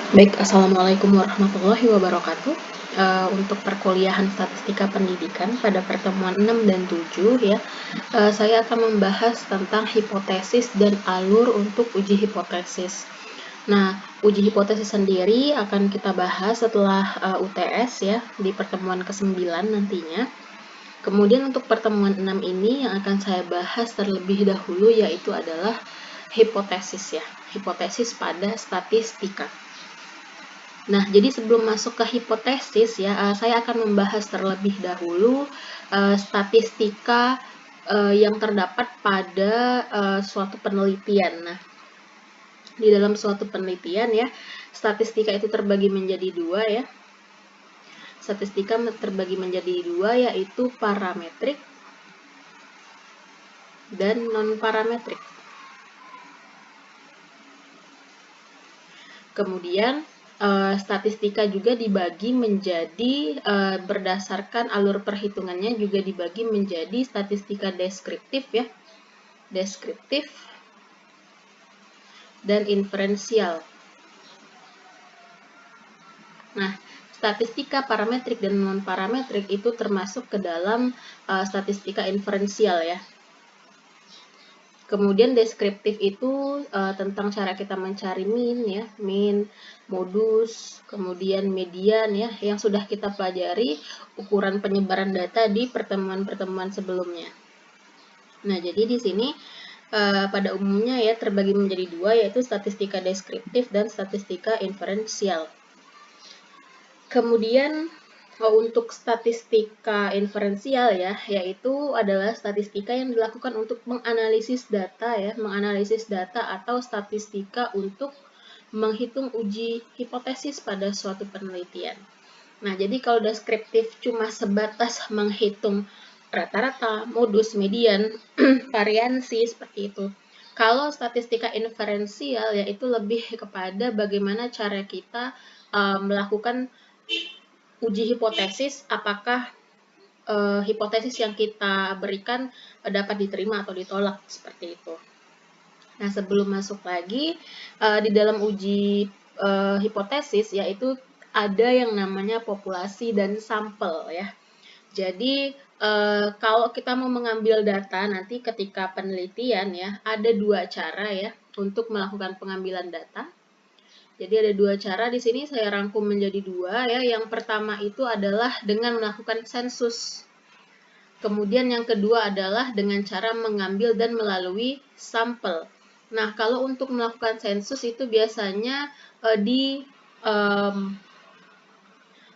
Baik, Assalamualaikum warahmatullahi wabarakatuh. Untuk perkuliahan statistika pendidikan pada pertemuan 6 dan 7 ya, saya akan membahas tentang hipotesis dan alur untuk uji hipotesis. Nah, uji hipotesis sendiri akan kita bahas setelah UTS ya, di pertemuan ke-9 nantinya. Kemudian untuk pertemuan 6 ini yang akan saya bahas terlebih dahulu yaitu adalah hipotesis ya, hipotesis pada statistika. Nah, jadi sebelum masuk ke hipotesis ya, saya akan membahas terlebih dahulu statistika yang terdapat pada suatu penelitian. Nah, di dalam suatu penelitian ya, statistika itu terbagi menjadi dua ya. Statistika terbagi menjadi dua, yaitu parametrik dan non-parametrik. Kemudian statistika juga dibagi menjadi berdasarkan alur perhitungannya juga dibagi menjadi statistika deskriptif ya, deskriptif dan inferensial. Nah, statistika parametrik dan non parametrik itu termasuk ke dalam statistika inferensial ya. Kemudian deskriptif itu tentang cara kita mencari mean ya, mean, modus, kemudian median ya, yang sudah kita pelajari ukuran penyebaran data di pertemuan-pertemuan sebelumnya. Nah, jadi di sini pada umumnya ya terbagi menjadi dua, yaitu statistika deskriptif dan statistika inferensial. Kemudian untuk statistika inferensial ya, yaitu adalah statistika yang dilakukan untuk menganalisis data ya, menganalisis data atau statistika untuk menghitung uji hipotesis pada suatu penelitian. Nah, jadi kalau deskriptif cuma sebatas menghitung rata-rata, modus, median, variansi seperti itu. Kalau statistika inferensial yaitu lebih kepada bagaimana cara kita melakukan uji hipotesis, apakah hipotesis yang kita berikan dapat diterima atau ditolak seperti itu. Nah, sebelum masuk lagi di dalam uji hipotesis yaitu ada yang namanya populasi dan sampel ya. Jadi kalau kita mau mengambil data nanti ketika penelitian ya, ada dua cara ya untuk melakukan pengambilan data. Jadi ada dua cara di sini saya rangkum menjadi dua ya. Yang pertama itu adalah dengan melakukan sensus. Kemudian yang kedua adalah dengan cara mengambil dan melalui sampel. Nah, kalau untuk melakukan sensus itu biasanya di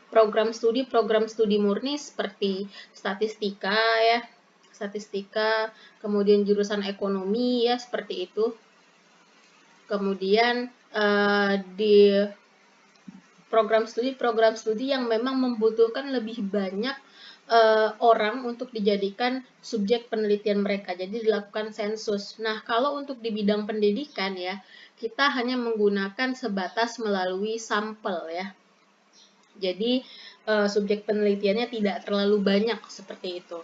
program studi murni seperti statistika ya, statistika, kemudian jurusan ekonomi ya seperti itu. Kemudian di program studi yang memang membutuhkan lebih banyak orang untuk dijadikan subjek penelitian mereka. Jadi dilakukan sensus. Nah, kalau untuk di bidang pendidikan ya, kita hanya menggunakan sebatas melalui sampel ya. Jadi subjek penelitiannya tidak terlalu banyak seperti itu.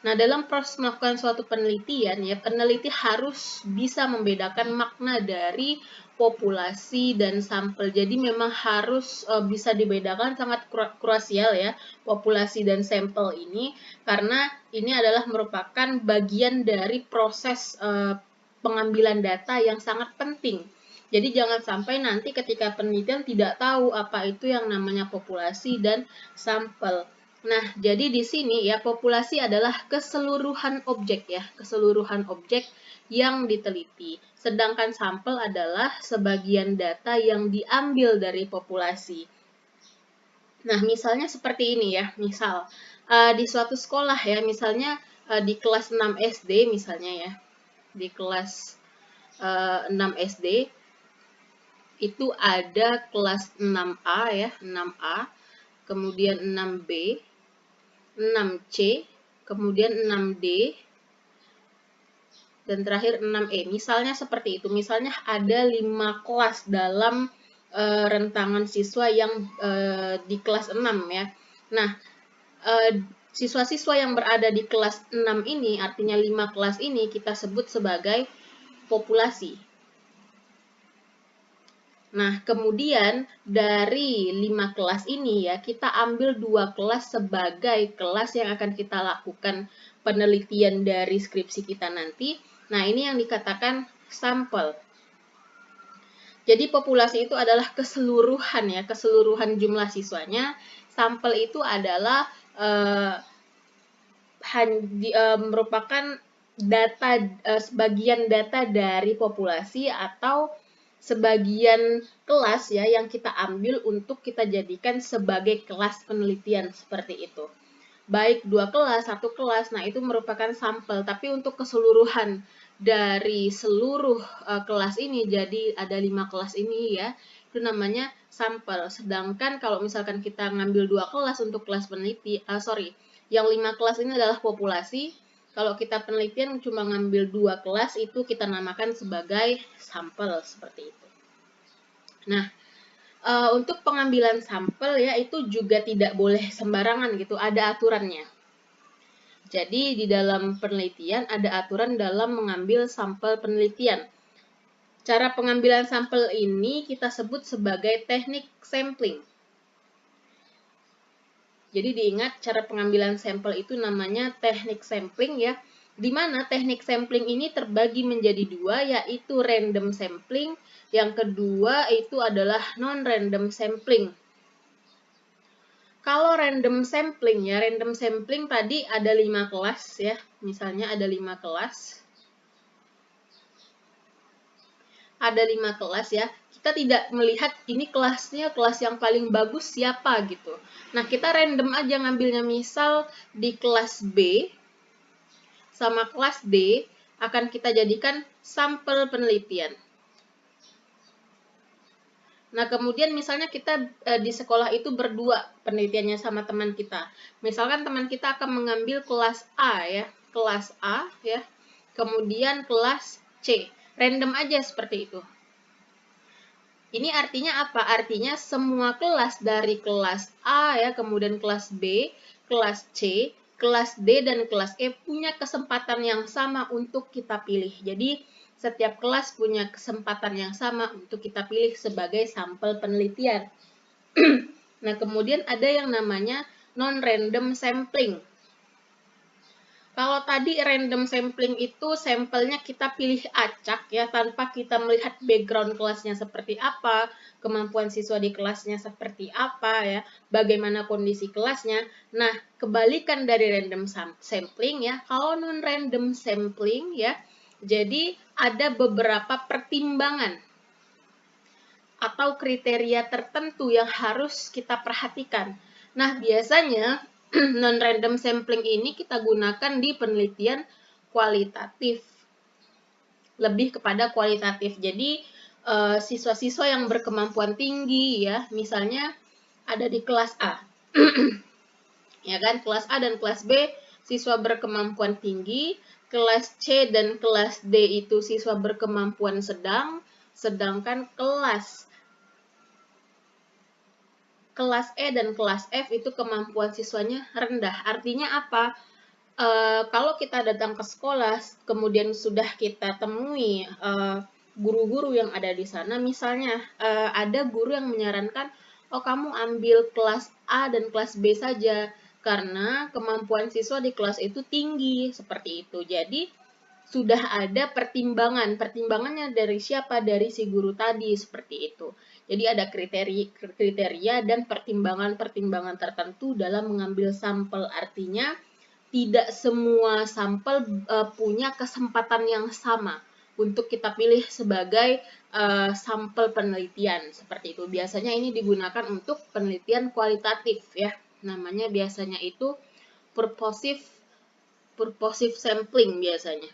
Nah, dalam proses melakukan suatu penelitian ya, peneliti harus bisa membedakan makna dari populasi dan sampel. Jadi memang harus bisa dibedakan, sangat krusial ya populasi dan sampel ini, karena ini adalah merupakan bagian dari proses pengambilan data yang sangat penting. Jadi jangan sampai nanti ketika penelitian tidak tahu apa itu yang namanya populasi dan sampel. Nah, jadi di sini ya populasi adalah keseluruhan objek ya, keseluruhan objek yang diteliti. Sedangkan sampel adalah sebagian data yang diambil dari populasi. Nah, misalnya seperti ini ya, misal di suatu sekolah ya, misalnya di kelas 6 SD misalnya ya, di kelas 6 SD itu ada kelas 6A ya, 6A, kemudian 6B, 6C, kemudian 6D, dan terakhir 6E. Misalnya seperti itu. Misalnya ada 5 kelas dalam rentangan siswa yang di kelas 6 ya. Nah, siswa-siswa yang berada di kelas 6 ini, artinya 5 kelas ini kita sebut sebagai populasi. Nah, kemudian dari 5 kelas ini ya, kita ambil 2 kelas sebagai kelas yang akan kita lakukan penelitian dari skripsi kita nanti. Nah, ini yang dikatakan sampel. Jadi populasi itu adalah keseluruhan ya, keseluruhan jumlah siswanya. Sampel itu adalah merupakan data sebagian data dari populasi atau sebagian kelas ya yang kita ambil untuk kita jadikan sebagai kelas penelitian seperti itu. Baik 2 kelas, 1 kelas, nah itu merupakan sampel. Tapi untuk keseluruhan dari seluruh kelas ini, jadi ada 5 kelas ini ya, itu namanya sampel. Sedangkan kalau misalkan kita ngambil 2 kelas untuk kelas yang 5 kelas ini adalah populasi. Kalau kita penelitian cuma ngambil 2 kelas, itu kita namakan sebagai sampel seperti itu. Nah, untuk pengambilan sampel ya itu juga tidak boleh sembarangan gitu, ada aturannya. Jadi di dalam penelitian ada aturan dalam mengambil sampel penelitian. Cara pengambilan sampel ini kita sebut sebagai teknik sampling. Jadi diingat cara pengambilan sampel itu namanya teknik sampling ya, di mana teknik sampling ini terbagi menjadi 2, yaitu random sampling, yang kedua itu adalah non-random sampling. Kalau random sampling ya, random sampling tadi ada 5 kelas ya, misalnya ada 5 kelas. Ada 5 kelas ya, kita tidak melihat ini kelasnya kelas yang paling bagus siapa gitu. Nah, kita random aja ngambilnya, misal di kelas B sama kelas D akan kita jadikan sampel penelitian. Nah, kemudian misalnya kita di sekolah itu berdua penelitiannya sama teman kita. Misalkan teman kita akan mengambil kelas A ya, kelas A ya, kemudian kelas C. Random aja seperti itu. Ini artinya apa? Artinya semua kelas dari kelas A ya, kemudian kelas B, kelas C, kelas D, dan kelas E punya kesempatan yang sama untuk kita pilih. Jadi setiap kelas punya kesempatan yang sama untuk kita pilih sebagai sampel penelitian. Nah, kemudian ada yang namanya non-random sampling. Kalau tadi random sampling itu sampelnya kita pilih acak ya, tanpa kita melihat background kelasnya seperti apa, kemampuan siswa di kelasnya seperti apa ya, bagaimana kondisi kelasnya. Nah, kebalikan dari random sampling ya, kalau non-random sampling ya, jadi ada beberapa pertimbangan atau kriteria tertentu yang harus kita perhatikan. Nah, biasanya non-random sampling ini kita gunakan di penelitian kualitatif. Lebih kepada kualitatif. Jadi, siswa-siswa yang berkemampuan tinggi ya, misalnya ada di kelas A. Ya kan, kelas A dan kelas B siswa berkemampuan tinggi, kelas C dan kelas D itu siswa berkemampuan sedang, sedangkan kelas E dan kelas F itu kemampuan siswanya rendah. Artinya apa? Kalau kita datang ke sekolah, kemudian sudah kita temui guru-guru yang ada di sana, misalnya ada guru yang menyarankan, oh kamu ambil kelas A dan kelas B saja, karena kemampuan siswa di kelas itu tinggi, seperti itu. Jadi, sudah ada pertimbangannya dari siapa? Dari si guru tadi, seperti itu. Jadi ada kriteria dan pertimbangan-pertimbangan tertentu dalam mengambil sampel. Artinya tidak semua sampel punya kesempatan yang sama untuk kita pilih sebagai sampel penelitian, seperti itu. Biasanya ini digunakan untuk penelitian kualitatif ya. Namanya biasanya itu purposive sampling biasanya.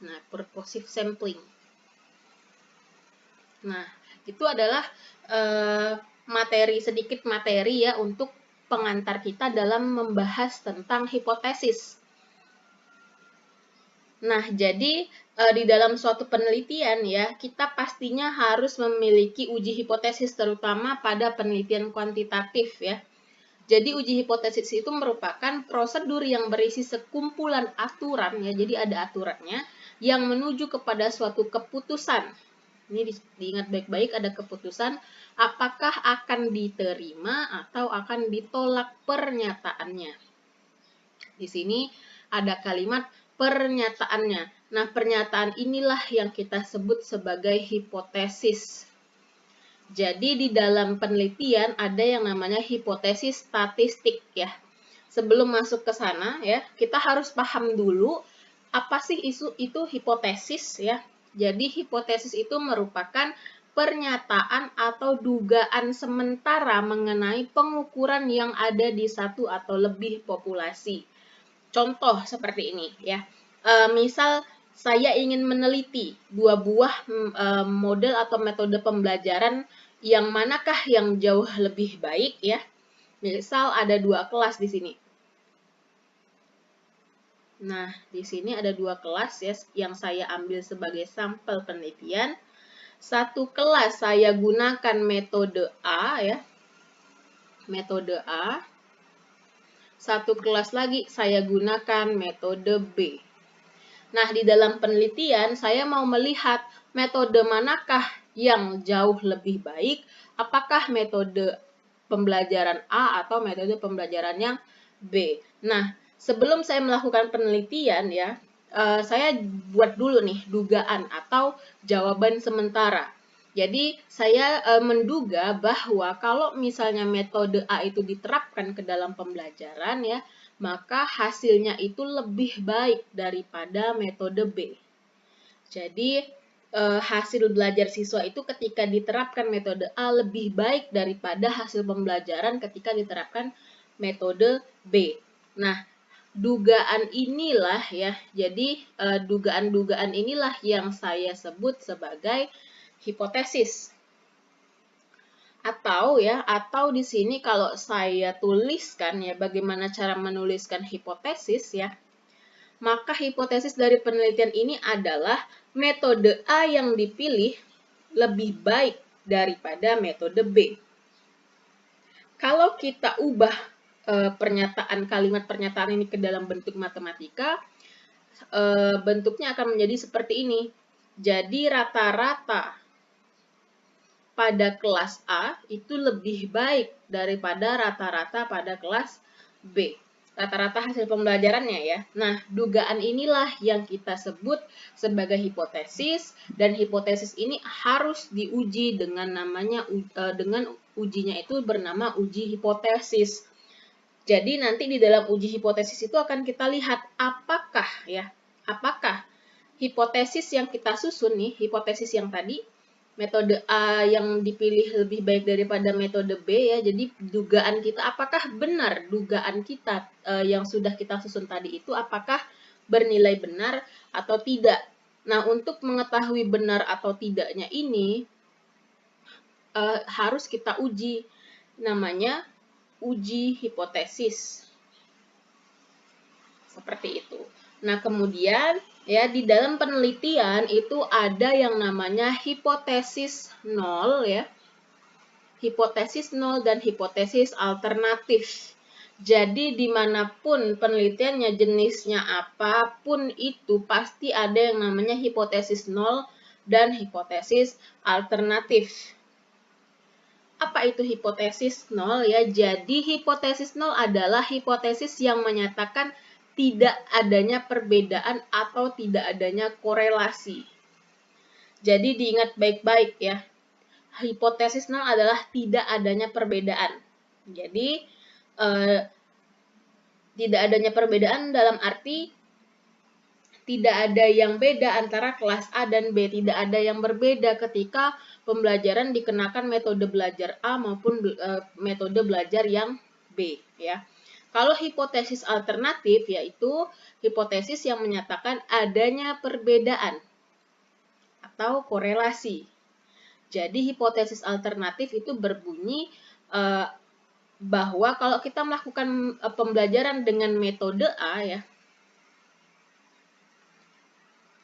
Nah, purposive sampling. Nah, itu adalah sedikit materi ya untuk pengantar kita dalam membahas tentang hipotesis. Nah, jadi di dalam suatu penelitian ya, kita pastinya harus memiliki uji hipotesis, terutama pada penelitian kuantitatif ya. Jadi uji hipotesis itu merupakan prosedur yang berisi sekumpulan aturan ya, jadi ada aturannya, yang menuju kepada suatu keputusan. Ini diingat baik-baik, ada keputusan apakah akan diterima atau akan ditolak pernyataannya. Di sini ada kalimat pernyataannya. Nah, pernyataan inilah yang kita sebut sebagai hipotesis. Jadi di dalam penelitian ada yang namanya hipotesis statistik ya. Sebelum masuk ke sana ya, kita harus paham dulu apa sih itu hipotesis ya. Jadi hipotesis itu merupakan pernyataan atau dugaan sementara mengenai pengukuran yang ada di satu atau lebih populasi. Contoh seperti ini ya. Misal saya ingin meneliti dua buah model atau metode pembelajaran yang manakah yang jauh lebih baik ya. Misal ada dua kelas di sini. Nah, di sini ada dua kelas ya yang saya ambil sebagai sampel penelitian. Satu kelas saya gunakan metode A ya. Metode A. Satu kelas lagi saya gunakan metode B. Nah, di dalam penelitian saya mau melihat metode manakah yang jauh lebih baik, apakah metode pembelajaran A atau metode pembelajaran yang B. Nah, sebelum saya melakukan penelitian ya, saya buat dulu nih dugaan atau jawaban sementara. Jadi saya menduga bahwa kalau misalnya metode A itu diterapkan ke dalam pembelajaran ya, maka hasilnya itu lebih baik daripada metode B. Jadi hasil belajar siswa itu ketika diterapkan metode A lebih baik daripada hasil pembelajaran ketika diterapkan metode B. Nah, dugaan inilah ya, jadi dugaan-dugaan inilah yang saya sebut sebagai hipotesis. Atau di sini kalau saya tuliskan ya, bagaimana cara menuliskan hipotesis ya, maka hipotesis dari penelitian ini adalah metode A yang dipilih lebih baik daripada metode B. Kalau kita ubah kalimat pernyataan ini ke dalam bentuk matematika, bentuknya akan menjadi seperti ini. Jadi rata-rata pada kelas A itu lebih baik daripada rata-rata pada kelas B. Rata-rata hasil pembelajarannya ya. Nah, dugaan inilah yang kita sebut sebagai hipotesis, dan hipotesis ini harus diuji dengan dengan ujinya itu bernama uji hipotesis. Jadi nanti di dalam uji hipotesis itu akan kita lihat apakah hipotesis yang kita susun nih, hipotesis yang tadi metode A yang dipilih lebih baik daripada metode B ya. Jadi dugaan kita, apakah benar dugaan kita yang sudah kita susun tadi itu apakah bernilai benar atau tidak. Nah, untuk mengetahui benar atau tidaknya ini harus kita uji, namanya uji hipotesis. Seperti itu. Nah, kemudian ya di dalam penelitian itu ada yang namanya hipotesis nol ya. Hipotesis nol dan hipotesis alternatif. Jadi dimanapun penelitiannya jenisnya apapun itu pasti ada yang namanya hipotesis nol dan hipotesis alternatif. Apa itu hipotesis nol ya? Jadi hipotesis nol adalah hipotesis yang menyatakan tidak adanya perbedaan atau tidak adanya korelasi. Jadi diingat baik-baik ya. Hipotesis nol adalah tidak adanya perbedaan. Jadi tidak adanya perbedaan dalam arti tidak ada yang beda antara kelas A dan B. Tidak ada yang berbeda ketika pembelajaran dikenakan metode belajar A maupun metode belajar yang B ya. Kalau hipotesis alternatif yaitu hipotesis yang menyatakan adanya perbedaan atau korelasi. Jadi hipotesis alternatif itu berbunyi bahwa kalau kita melakukan pembelajaran dengan metode A ya,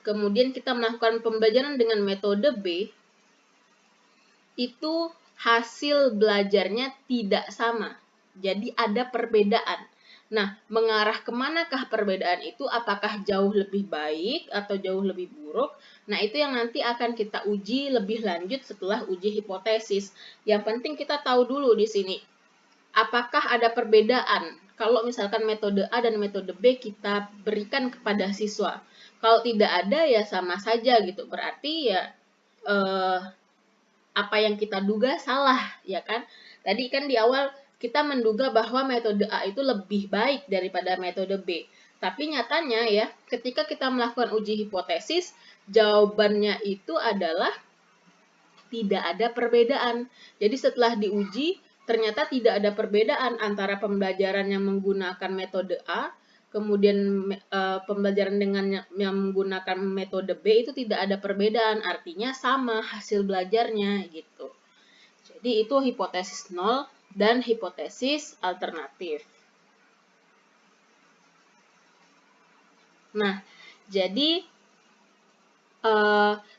kemudian kita melakukan pembelajaran dengan metode B, itu hasil belajarnya tidak sama. Jadi ada perbedaan. Nah, mengarah kemanakah perbedaan itu? Apakah jauh lebih baik atau jauh lebih buruk? Nah, itu yang nanti akan kita uji lebih lanjut setelah uji hipotesis. Yang penting kita tahu dulu di sini, apakah ada perbedaan kalau misalkan metode A dan metode B kita berikan kepada siswa. Kalau tidak ada ya sama saja gitu. Berarti ya apa yang kita duga salah, ya kan? Tadi kan di awal kita menduga bahwa metode A itu lebih baik daripada metode B. Tapi nyatanya ya, ketika kita melakukan uji hipotesis, jawabannya itu adalah tidak ada perbedaan. Jadi setelah diuji, ternyata tidak ada perbedaan antara pembelajaran yang menggunakan metode A, kemudian pembelajaran dengan yang menggunakan metode B itu tidak ada perbedaan, artinya sama hasil belajarnya gitu. Jadi itu hipotesis nol dan hipotesis alternatif. Nah, jadi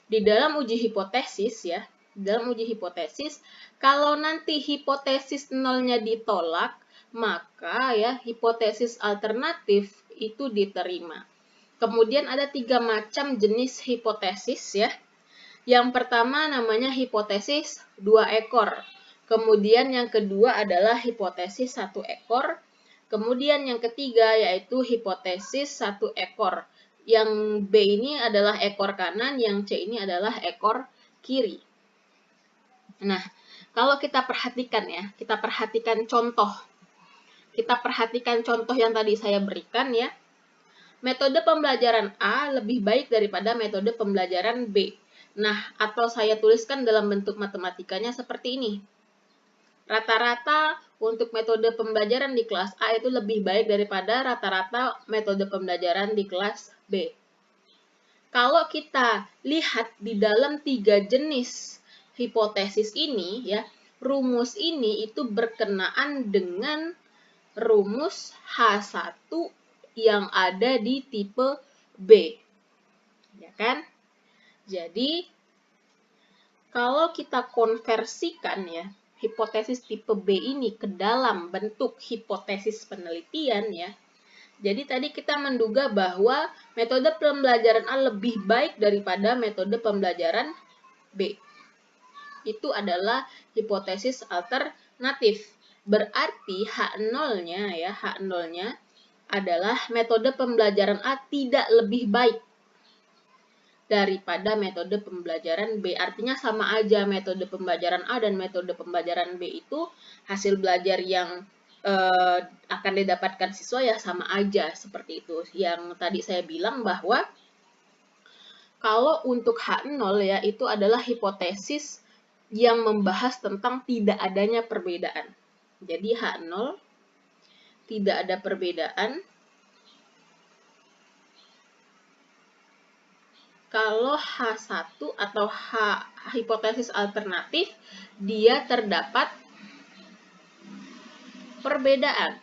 di dalam uji hipotesis ya, kalau nanti hipotesis nolnya ditolak, maka ya hipotesis alternatif itu diterima. Kemudian ada 3 macam jenis hipotesis ya. Yang pertama namanya hipotesis 2 ekor. Kemudian yang kedua adalah hipotesis 1 ekor. Kemudian yang ketiga yaitu hipotesis 1 ekor. Yang B ini adalah ekor kanan, yang C ini adalah ekor kiri. Nah, kalau kita perhatikan ya, kita perhatikan contoh yang tadi saya berikan ya. Metode pembelajaran A lebih baik daripada metode pembelajaran B. Nah, atau saya tuliskan dalam bentuk matematikanya seperti ini. Rata-rata untuk metode pembelajaran di kelas A itu lebih baik daripada rata-rata metode pembelajaran di kelas B. Kalau kita lihat di dalam 3 jenis hipotesis ini, ya, rumus ini itu berkenaan dengan rumus H1 yang ada di tipe B. Ya kan? Jadi, kalau kita konversikan ya, hipotesis tipe B ini ke dalam bentuk hipotesis penelitian ya. Jadi tadi kita menduga bahwa metode pembelajaran A lebih baik daripada metode pembelajaran B. Itu adalah hipotesis alternatif. Berarti H0-nya ya, H0-nya adalah metode pembelajaran A tidak lebih baik daripada metode pembelajaran B. Artinya sama aja, metode pembelajaran A dan metode pembelajaran B itu hasil belajar yang akan didapatkan siswa ya sama aja seperti itu. Yang tadi saya bilang bahwa kalau untuk H0 ya itu adalah hipotesis yang membahas tentang tidak adanya perbedaan. Jadi H0 tidak ada perbedaan. Kalau H1 atau hipotesis alternatif, dia terdapat perbedaan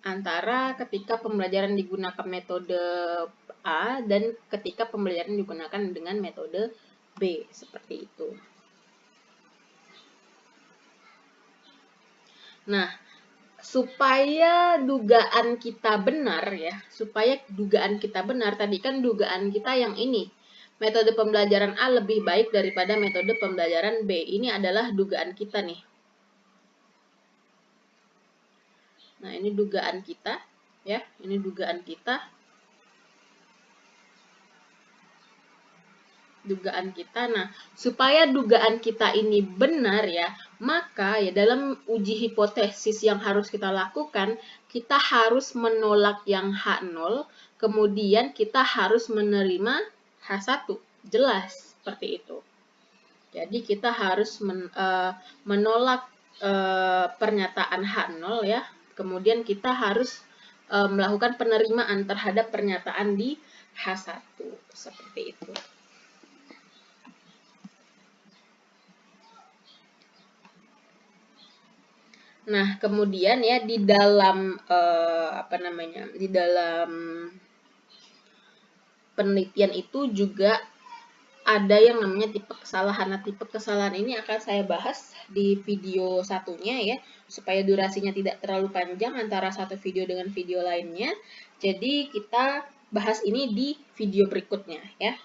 antara ketika pembelajaran digunakan metode A dan ketika pembelajaran digunakan dengan metode B, seperti itu. Nah, supaya dugaan kita benar ya, tadi kan dugaan kita yang ini, metode pembelajaran A lebih baik daripada metode pembelajaran B. Ini adalah dugaan kita nih. Nah, ini dugaan kita ya, ini dugaan kita. Nah, supaya dugaan kita ini benar ya, maka ya dalam uji hipotesis yang harus kita lakukan, kita harus menolak yang H0, kemudian kita harus menerima H1. Jelas seperti itu. Jadi kita harus menolak pernyataan H0 ya, kemudian kita harus melakukan penerimaan terhadap pernyataan di H1 seperti itu. Nah, kemudian ya di dalam di dalam penelitian itu juga ada yang namanya tipe kesalahan. Nah, tipe kesalahan ini akan saya bahas di video satunya ya, supaya durasinya tidak terlalu panjang antara satu video dengan video lainnya. Jadi kita bahas ini di video berikutnya ya.